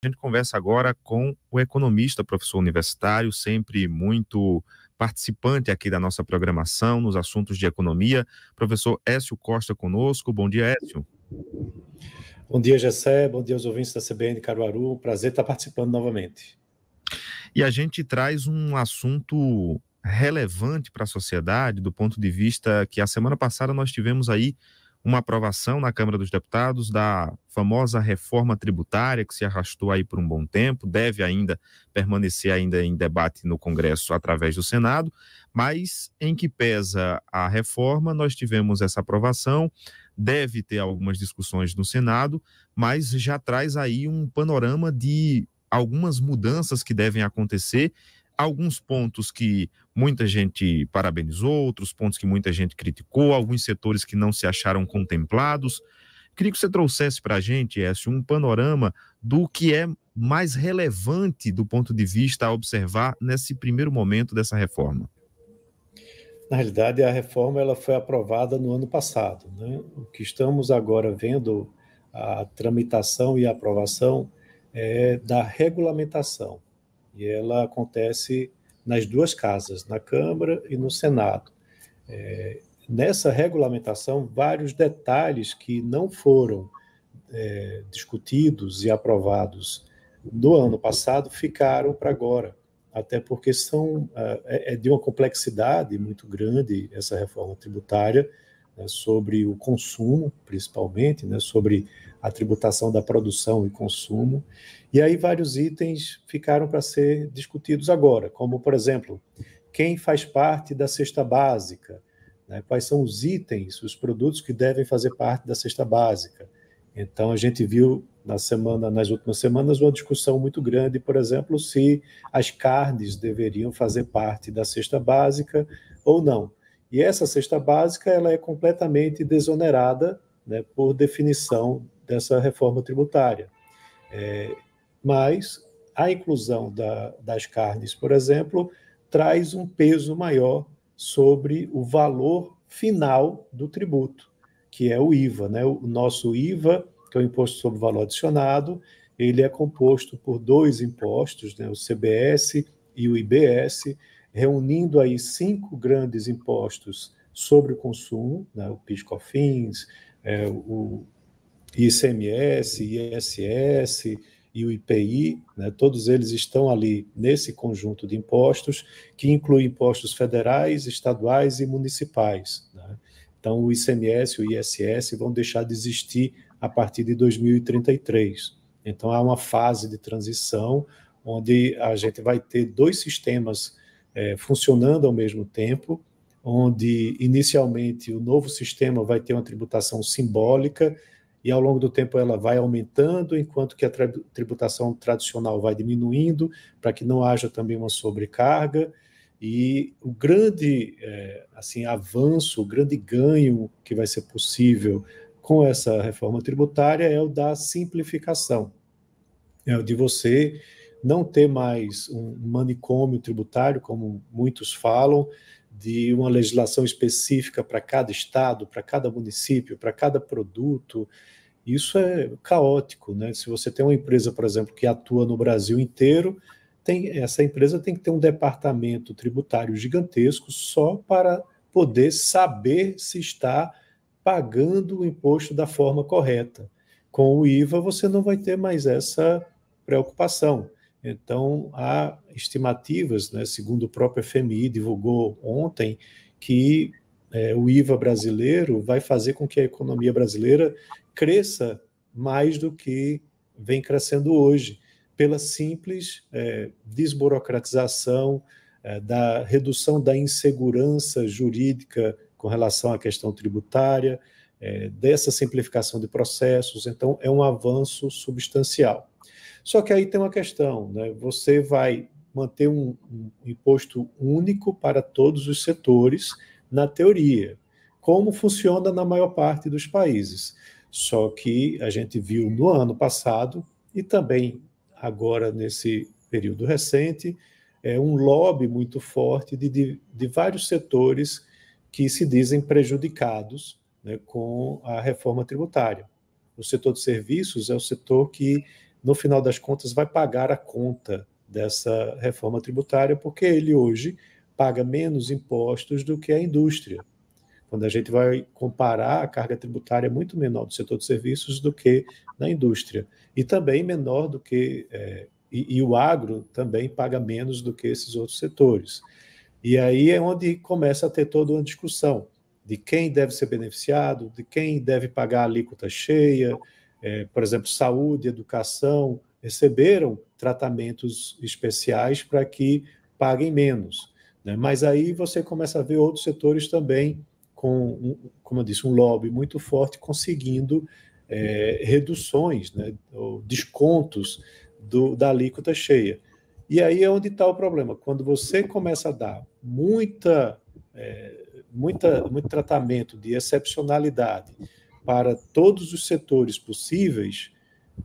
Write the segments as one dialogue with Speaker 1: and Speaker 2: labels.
Speaker 1: A gente conversa agora com o economista, professor universitário, sempre muito participante aqui da nossa programação nos assuntos de economia, professor Écio Costa conosco. Bom dia, Écio.
Speaker 2: Bom dia, Gessé. Bom dia aos ouvintes da CBN Caruaru. Prazer estar participando novamente.
Speaker 1: E a gente traz um assunto relevante para a sociedade, do ponto de vista que a semana passada nós tivemos aí uma aprovação na Câmara dos Deputados da famosa reforma tributária, que se arrastou aí por um bom tempo, deve ainda permanecer ainda em debate no Congresso através do Senado, mas em que pesa a reforma, nós tivemos essa aprovação, deve ter algumas discussões no Senado, mas já traz aí um panorama de algumas mudanças que devem acontecer, alguns pontos que muita gente parabenizou, outros pontos que muita gente criticou, alguns setores que não se acharam contemplados. Queria que você trouxesse para a gente, Écio, um panorama do que é mais relevante do ponto de vista a observar nesse primeiro momento dessa reforma.
Speaker 2: Na realidade, a reforma ela foi aprovada no ano passado, né? O que estamos agora vendo, a tramitação e a aprovação é da regulamentação. E ela acontece nas duas casas, na Câmara e no Senado. Nessa regulamentação, vários detalhes que não foram discutidos e aprovados no ano passado ficaram para agora, até porque é de uma complexidade muito grande essa reforma tributária, né, sobre o consumo, principalmente, né, sobre a tributação da produção e consumo, e aí vários itens ficaram para ser discutidos agora, como, por exemplo, quem faz parte da cesta básica, né, quais são os itens, os produtos que devem fazer parte da cesta básica. Então, a gente viu nas últimas semanas uma discussão muito grande, por exemplo, se as carnes deveriam fazer parte da cesta básica ou não. E essa cesta básica ela é completamente desonerada, né, por definição dessa reforma tributária. Mas a inclusão das carnes, por exemplo, traz um peso maior sobre o valor final do tributo, que é o IVA, né? O nosso IVA, que é o Imposto sobre o Valor Adicionado, ele é composto por dois impostos, né? O CBS e o IBS, reunindo aí 5 grandes impostos sobre o consumo, né? O PIS/COFINS, o ICMS, ISS e o IPI, né? Todos eles estão ali nesse conjunto de impostos, que inclui impostos federais, estaduais e municipais, né? Então, o ICMS e o ISS vão deixar de existir a partir de 2033. Então, há uma fase de transição onde a gente vai ter dois sistemas funcionando ao mesmo tempo, onde, inicialmente, o novo sistema vai ter uma tributação simbólica e, ao longo do tempo, ela vai aumentando, enquanto que a tributação tradicional vai diminuindo, para que não haja também uma sobrecarga. E o grande avanço, o grande ganho que vai ser possível com essa reforma tributária é o da simplificação, é o de você não ter mais um manicômio tributário, como muitos falam, de uma legislação específica para cada estado, para cada município, para cada produto. Isso é caótico, né? Se você tem uma empresa, por exemplo, que atua no Brasil inteiro, essa empresa tem que ter um departamento tributário gigantesco só para poder saber se está pagando o imposto da forma correta. Com o IVA, você não vai ter mais essa preocupação. Então, há estimativas, né, segundo o próprio FMI divulgou ontem, que o IVA brasileiro vai fazer com que a economia brasileira cresça mais do que vem crescendo hoje, pela simples desburocratização, da redução da insegurança jurídica com relação à questão tributária, dessa simplificação de processos. Então, é um avanço substancial. Só que aí tem uma questão, né? Você vai manter um imposto único para todos os setores, na teoria, como funciona na maior parte dos países. Só que a gente viu no ano passado, e também agora nesse período recente, um lobby muito forte de vários setores que se dizem prejudicados, né, com a reforma tributária. O setor de serviços é o setor que no final das contas, vai pagar a conta dessa reforma tributária, porque ele hoje paga menos impostos do que a indústria. Quando a gente vai comparar, a carga tributária é muito menor do setor de serviços do que na indústria. E também menor do que... E o agro também paga menos do que esses outros setores. E aí é onde começa a ter toda uma discussão de quem deve ser beneficiado, de quem deve pagar a alíquota cheia. Por exemplo, saúde, educação, receberam tratamentos especiais para que paguem menos, né? Mas aí você começa a ver outros setores também com, como eu disse, um lobby muito forte conseguindo reduções, né, ou descontos da alíquota cheia. E aí é onde está o problema. Quando você começa a dar muito tratamento de excepcionalidade para todos os setores possíveis,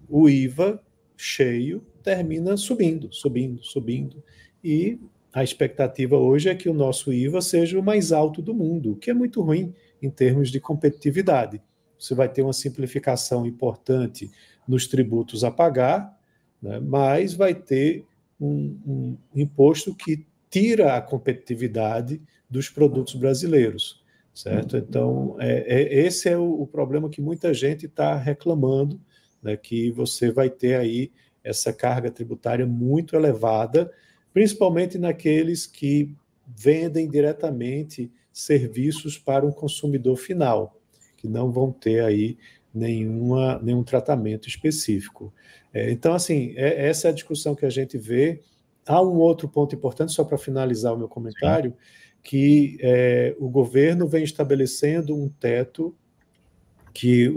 Speaker 2: o IVA cheio termina subindo, subindo, subindo. E a expectativa hoje é que o nosso IVA seja o mais alto do mundo, o que é muito ruim em termos de competitividade. Você vai ter uma simplificação importante nos tributos a pagar, né, mas vai ter um imposto que tira a competitividade dos produtos brasileiros, certo? Então, esse é o problema que muita gente está reclamando, né, que você vai ter aí essa carga tributária muito elevada, principalmente naqueles que vendem diretamente serviços para um consumidor final, que não vão ter aí nenhum tratamento específico. Então, assim, essa é a discussão que a gente vê. Há um outro ponto importante, só para finalizar o meu comentário, que o governo vem estabelecendo um teto que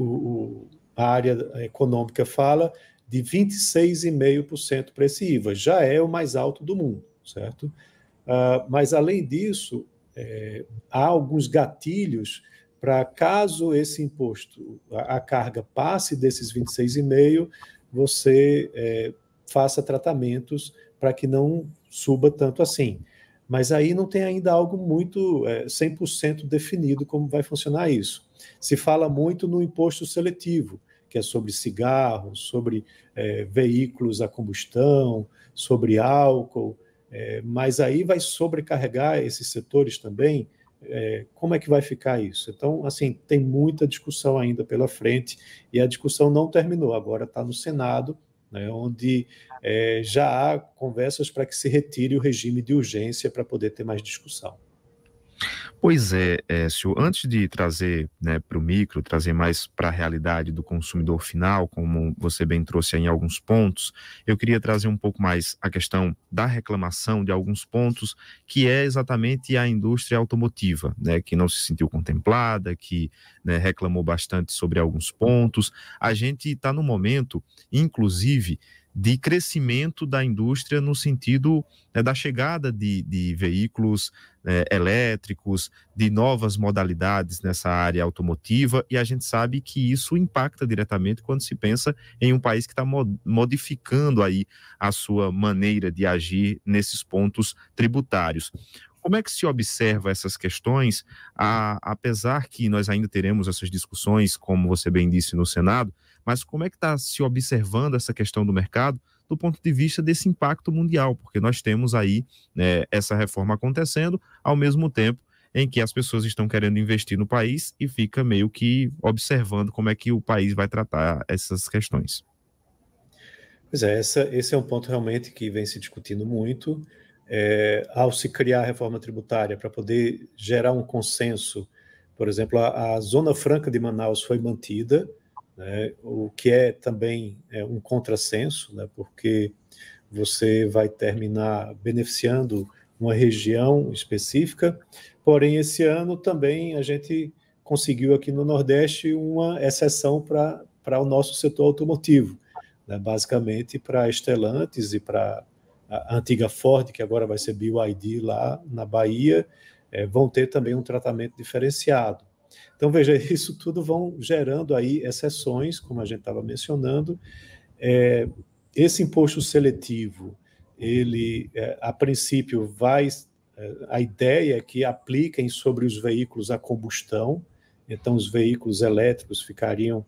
Speaker 2: a área econômica fala de 26,5% para esse IVA. Já é o mais alto do mundo, certo? Mas, além disso, há alguns gatilhos para, caso esse imposto, a carga passe desses 26,5%, você faça tratamentos para que não suba tanto assim. Mas aí não tem ainda algo muito 100% definido como vai funcionar isso. Se fala muito no imposto seletivo, que é sobre cigarros, sobre veículos a combustão, sobre álcool, mas aí vai sobrecarregar esses setores também. Como é que vai ficar isso? Então, assim, tem muita discussão ainda pela frente e a discussão não terminou, agora está no Senado, né, onde já há conversas para que se retire o regime de urgência para poder ter mais discussão.
Speaker 1: Pois é, Écio, antes de trazer, né, para o micro, trazer mais para a realidade do consumidor final, como você bem trouxe aí em alguns pontos, eu queria trazer um pouco mais a questão da reclamação de alguns pontos, que é exatamente a indústria automotiva, né, que não se sentiu contemplada, que, né, reclamou bastante sobre alguns pontos. A gente está no momento, inclusive, de crescimento da indústria no sentido, né, da chegada de veículos elétricos, de novas modalidades nessa área automotiva, e a gente sabe que isso impacta diretamente quando se pensa em um país que está modificando aí a sua maneira de agir nesses pontos tributários. Como é que se observa essas questões, apesar que nós ainda teremos essas discussões, como você bem disse, no Senado, mas como é que está se observando essa questão do mercado do ponto de vista desse impacto mundial? Porque nós temos aí, né, essa reforma acontecendo ao mesmo tempo em que as pessoas estão querendo investir no país e fica meio que observando como é que o país vai tratar essas questões.
Speaker 2: Pois é, esse é um ponto realmente que vem se discutindo muito. Ao se criar a reforma tributária para poder gerar um consenso, por exemplo, a Zona Franca de Manaus foi mantida, né, o que é também um contrassenso, né, porque você vai terminar beneficiando uma região específica, porém esse ano também a gente conseguiu aqui no Nordeste uma exceção para o nosso setor automotivo, né, basicamente para a Stellantis e para a antiga Ford, que agora vai ser BYD lá na Bahia, vão ter também um tratamento diferenciado. Então, veja, isso tudo vão gerando aí exceções, como a gente estava mencionando. Esse imposto seletivo, ele, a princípio, a ideia é que apliquem sobre os veículos a combustão, então os veículos elétricos ficariam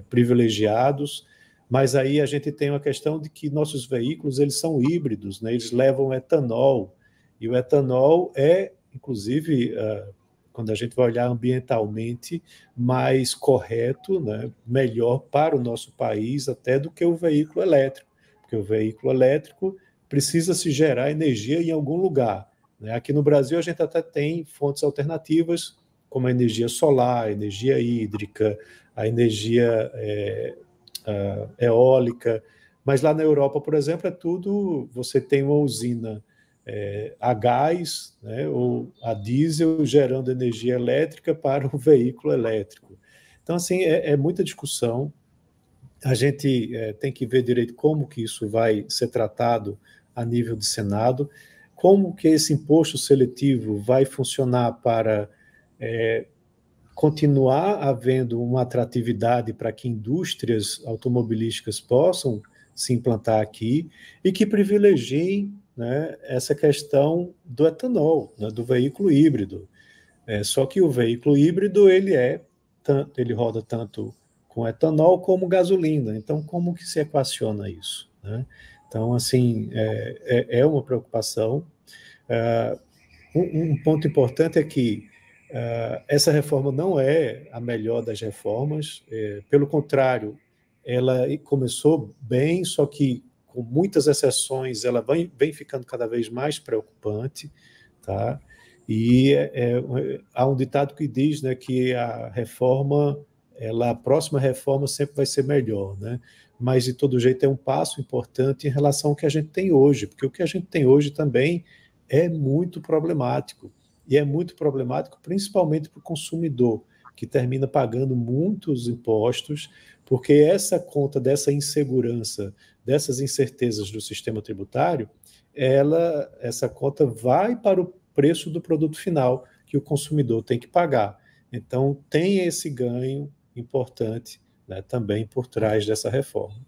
Speaker 2: privilegiados, Mas aí a gente tem uma questão de que nossos veículos eles são híbridos, né? Eles levam etanol, e o etanol é, inclusive, quando a gente vai olhar ambientalmente, mais correto, né? Melhor para o nosso país até do que o veículo elétrico, porque o veículo elétrico precisa se gerar energia em algum lugar, né? Aqui no Brasil a gente até tem fontes alternativas, como a energia solar, a energia hídrica, a energia eólica, mas lá na Europa, por exemplo, é tudo, você tem uma usina a gás, né, ou a diesel gerando energia elétrica para o veículo elétrico. Então, assim, é muita discussão. A gente tem que ver direito como que isso vai ser tratado a nível de Senado, como que esse imposto seletivo vai funcionar para continuar havendo uma atratividade para que indústrias automobilísticas possam se implantar aqui e que privilegiem, né, essa questão do etanol, né, do veículo híbrido. Só que o veículo híbrido ele roda tanto com etanol como gasolina. Então, como que se equaciona isso, né? Então, assim, é uma preocupação. Um ponto importante é que essa reforma não é a melhor das reformas, pelo contrário, ela começou bem, só que com muitas exceções, ela vem ficando cada vez mais preocupante, tá? E há um ditado que diz, né, que a próxima reforma sempre vai ser melhor, né? Mas de todo jeito é um passo importante em relação ao que a gente tem hoje, porque o que a gente tem hoje também é muito problemático. E é muito problemático, principalmente para o consumidor, que termina pagando muitos impostos, porque essa conta dessa insegurança, dessas incertezas do sistema tributário, essa conta vai para o preço do produto final que o consumidor tem que pagar. Então, tem esse ganho importante, né, também por trás dessa reforma.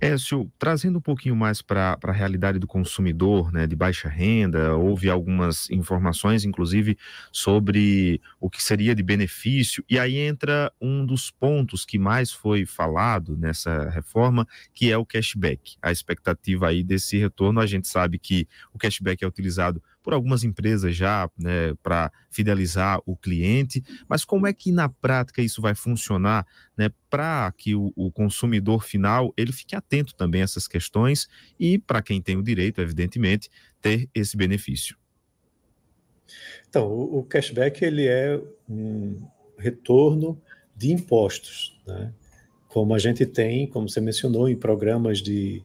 Speaker 1: Écio, trazendo um pouquinho mais para a realidade do consumidor, né, de baixa renda, houve algumas informações, inclusive, sobre o que seria de benefício, e aí entra um dos pontos que mais foi falado nessa reforma, que é o cashback. A expectativa aí desse retorno, a gente sabe que o cashback é utilizado por algumas empresas já, né, para fidelizar o cliente, mas como é que na prática isso vai funcionar, né, para que o consumidor final ele fique atento também a essas questões e, para quem tem o direito, evidentemente, ter esse benefício?
Speaker 2: Então, o cashback ele é um retorno de impostos, né? Como a gente tem, como você mencionou, em programas de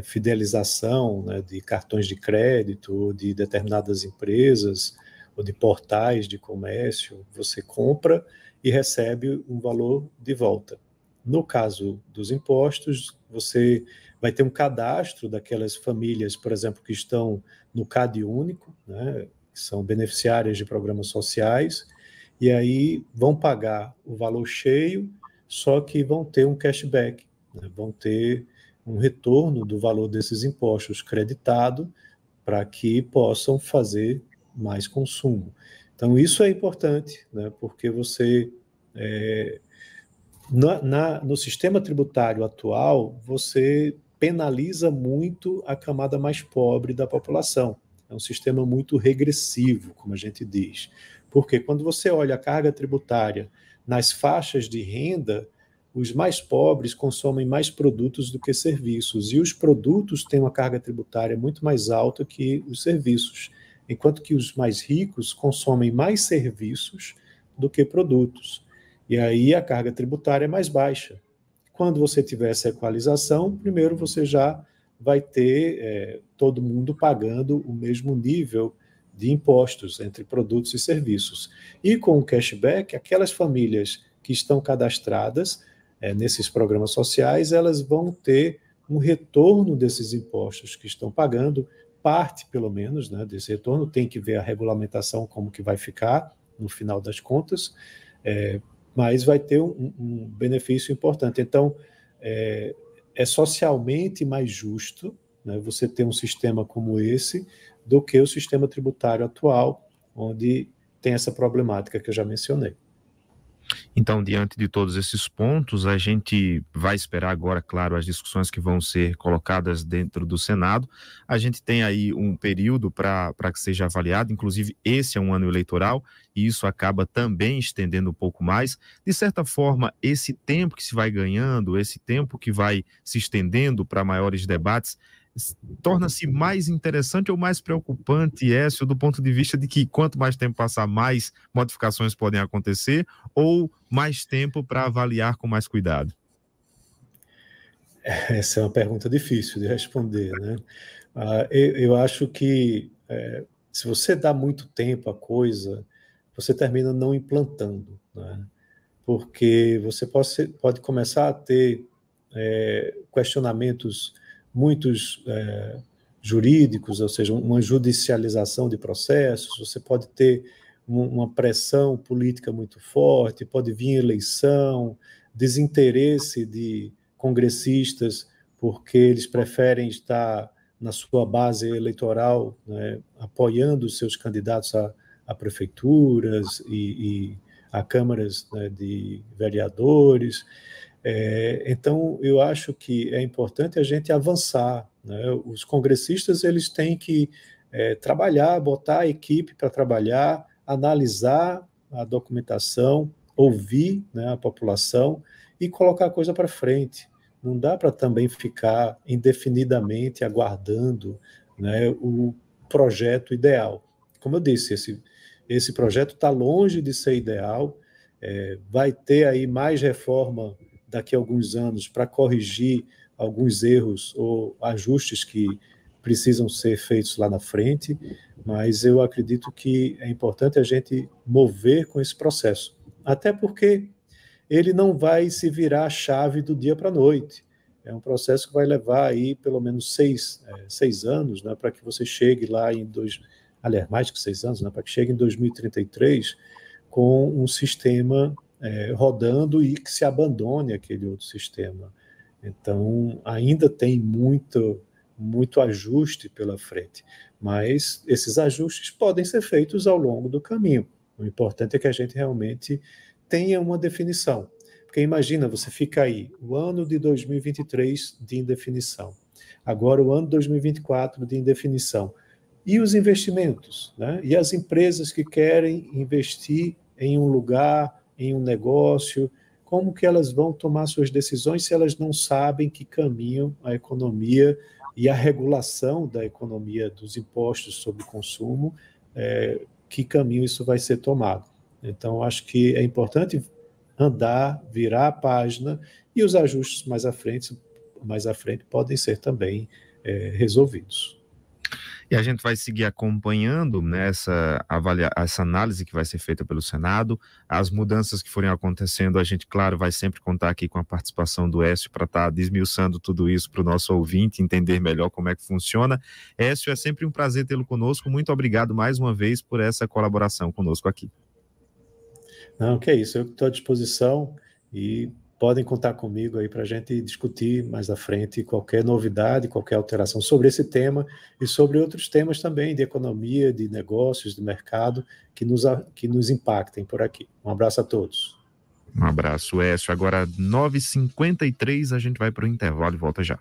Speaker 2: fidelização, né, de cartões de crédito, de determinadas empresas, ou de portais de comércio, você compra e recebe um valor de volta. No caso dos impostos, você vai ter um cadastro daquelas famílias, por exemplo, que estão no CAD único, né, que são beneficiárias de programas sociais, e aí vão pagar o valor cheio, só que vão ter um cashback, né, vão ter um retorno do valor desses impostos creditado para que possam fazer mais consumo. Então, isso é importante, né, porque você, no sistema tributário atual, você penaliza muito a camada mais pobre da população. É um sistema muito regressivo, como a gente diz. Porque quando você olha a carga tributária nas faixas de renda, os mais pobres consomem mais produtos do que serviços, e os produtos têm uma carga tributária muito mais alta que os serviços, enquanto que os mais ricos consomem mais serviços do que produtos. E aí a carga tributária é mais baixa. Quando você tiver essa equalização, primeiro você já vai ter todo mundo pagando o mesmo nível de impostos entre produtos e serviços. E com o cashback, aquelas famílias que estão cadastradas nesses programas sociais, elas vão ter um retorno desses impostos que estão pagando, parte pelo menos, né, desse retorno, tem que ver a regulamentação como que vai ficar no final das contas, mas vai ter um benefício importante. Então, é socialmente mais justo, né, você ter um sistema como esse do que o sistema tributário atual, onde tem essa problemática que eu já mencionei.
Speaker 1: Então, diante de todos esses pontos, a gente vai esperar agora, claro, as discussões que vão ser colocadas dentro do Senado. A gente tem aí um período para que seja avaliado, inclusive esse é um ano eleitoral, e isso acaba também estendendo um pouco mais. De certa forma, esse tempo que se vai ganhando, esse tempo que vai se estendendo para maiores debates, torna-se mais interessante ou mais preocupante, Écio, do ponto de vista de que quanto mais tempo passar, mais modificações podem acontecer, ou mais tempo para avaliar com mais cuidado?
Speaker 2: Essa é uma pergunta difícil de responder, né? Eu acho que se você dá muito tempo à coisa, você termina não implantando, né? Porque você pode começar a ter questionamentos muitos jurídicos, ou seja, uma judicialização de processos, você pode ter uma pressão política muito forte, pode vir eleição, desinteresse de congressistas, porque eles preferem estar na sua base eleitoral, né, apoiando os seus candidatos a prefeituras e a câmaras, né, de vereadores. Então, eu acho que é importante a gente avançar, né? Os congressistas eles têm que trabalhar, botar a equipe para trabalhar, analisar a documentação, ouvir, né, a população e colocar a coisa para frente. Não dá para também ficar indefinidamente aguardando, né, o projeto ideal. Como eu disse, esse projeto está longe de ser ideal, vai ter aí mais reforma daqui a alguns anos para corrigir alguns erros ou ajustes que precisam ser feitos lá na frente, mas eu acredito que é importante a gente mover com esse processo, até porque ele não vai se virar a chave do dia para a noite. É um processo que vai levar aí pelo menos seis anos, né, para que você chegue lá aliás, mais que 6 anos, né, para que chegue em 2033 com um sistema rodando e que se abandone aquele outro sistema. Então, ainda tem muito ajuste pela frente, mas esses ajustes podem ser feitos ao longo do caminho. O importante é que a gente realmente tenha uma definição. Porque imagina, você fica aí, o ano de 2023 de indefinição, agora o ano de 2024 de indefinição. E os investimentos, né? E as empresas que querem investir em um lugar, em um negócio, como que elas vão tomar suas decisões se elas não sabem que caminho a economia e a regulação da economia dos impostos sobre o consumo, que caminho isso vai ser tomado. Então, acho que é importante andar, virar a página, e os ajustes mais à frente podem ser também resolvidos.
Speaker 1: E a gente vai seguir acompanhando, né, essa análise que vai ser feita pelo Senado, as mudanças que forem acontecendo, a gente, claro, vai sempre contar aqui com a participação do Écio para estar desmiuçando tudo isso para o nosso ouvinte entender melhor como é que funciona. Écio, é sempre um prazer tê-lo conosco, muito obrigado mais uma vez por essa colaboração conosco aqui.
Speaker 2: Não, que é isso, eu estou à disposição e podem contar comigo aí para a gente discutir mais à frente qualquer novidade, qualquer alteração sobre esse tema e sobre outros temas também de economia, de negócios, de mercado que nos impactem por aqui. Um abraço a todos.
Speaker 1: Um abraço, Écio. Agora, 9h53, a gente vai para o intervalo e volta já.